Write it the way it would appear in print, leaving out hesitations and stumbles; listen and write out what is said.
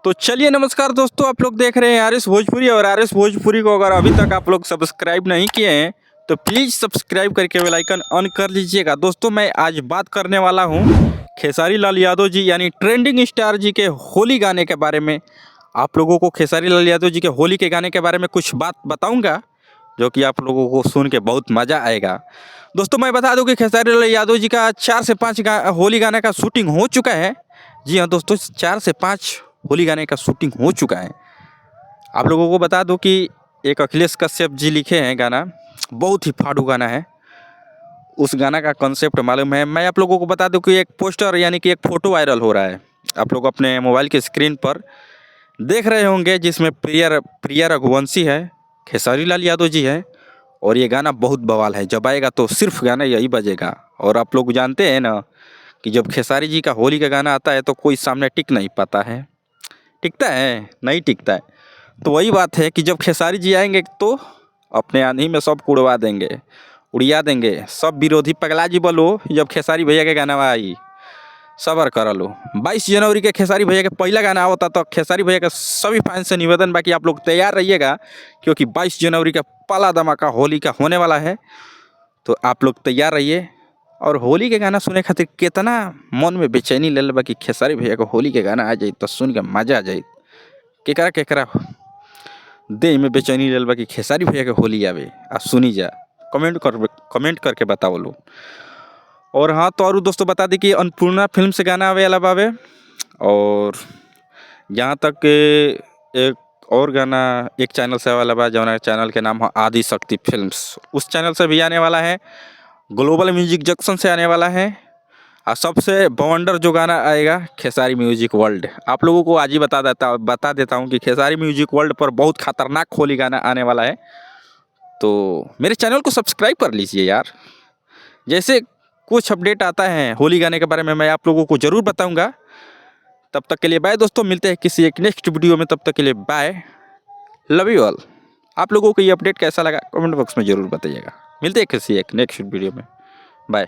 तो चलिए नमस्कार दोस्तों, आप लोग देख रहे हैं आर एस भोजपुरी। और आर एस भोजपुरी को अगर अभी तक आप लोग सब्सक्राइब नहीं किए हैं तो प्लीज़ सब्सक्राइब करके बेल आइकन ऑन कर लीजिएगा। दोस्तों मैं आज बात करने वाला हूं खेसारी लाल यादव जी यानी ट्रेंडिंग स्टार जी के होली गाने के बारे में। आप लोगों को खेसारी लाल यादव जी के होली के गाने के बारे में कुछ बात बताऊँगा जो कि आप लोगों को सुन के बहुत मज़ा आएगा। दोस्तों मैं बता दूं कि खेसारी लाल यादव जी का 4 से 5 होली गाने का शूटिंग हो चुका है। जी हाँ दोस्तों, 4 से 5 होली गाने का शूटिंग हो चुका है। आप लोगों को बता दूं कि एक अखिलेश कश्यप जी लिखे हैं गाना, बहुत ही फाड़ू गाना है। उस गाना का कॉन्सेप्ट मालूम है। मैं आप लोगों को बता दूं कि एक पोस्टर यानी कि एक फ़ोटो वायरल हो रहा है, आप लोग अपने मोबाइल के स्क्रीन पर देख रहे होंगे, जिसमें प्रिया रघुवंशी है, खेसारी लाल यादव जी है और ये गाना बहुत बवाल है। जब आएगा तो सिर्फ गाना यही बजेगा। और आप लोग जानते हैं ना कि जब खेसारी जी का होली का गाना आता है तो कोई सामने टिक नहीं पाता है। टिकता है? नहीं टिकता है। तो वही बात है कि जब खेसारी जी आएंगे तो अपने आंधी में सब उड़वा देंगे, उड़िया देंगे। सब विरोधी पगला जी बोलो जब खेसारी भैया के गाना आई, सबर कर लो। 22 जनवरी के खेसारी भैया के पहला गाना होता तो खेसारी भैया का सभी फैंस से निवेदन बाकी आप लोग तैयार रहिएगा, क्योंकि 22 जनवरी का पहला धमाका होली का होने वाला है। तो आप लोग तैयार रहिए। और होली के गाना सुने खातिर कितना मन में बेचैनी ले बाकी खेसारी भैया को होली के गाना आ जाए तो सुन के मजा आ जाए। केकरा देह में बेचैनी ले बाकी खेसारी भैया के होली आवे आ सुनी जा। कमेंट करके बताओ लो। और हाँ तो और दोस्तों बता दी कि अन्नपूर्णा फिल्म से गाना आवे वाला बावे। और यहाँ तक एक और गाना एक चैनल से आवे वाला बा, जौन चैनल के नाम है आदि शक्ति फिल्म्स। उस चैनल से भी आने वाला है। ग्लोबल म्यूजिक जंक्शन से आने वाला है। और सबसे बवंडर जो गाना आएगा खेसारी म्यूजिक वर्ल्ड। आप लोगों को आज ही बता देता हूँ कि खेसारी म्यूजिक वर्ल्ड पर बहुत खतरनाक होली गाना आने वाला है। तो मेरे चैनल को सब्सक्राइब कर लीजिए यार। जैसे कुछ अपडेट आता है होली गाने के बारे में मैं आप लोगों को ज़रूर बताऊंगा। तब तक के लिए बाय दोस्तों, मिलते हैं किसी एक नेक्स्ट वीडियो में। तब तक के लिए बाय, लव यू ऑल। आप लोगों को ये अपडेट कैसा लगा कमेंट बॉक्स में ज़रूर बताइएगा। मिलते हैं किसी एक नेक्स्ट वीडियो में। बाय।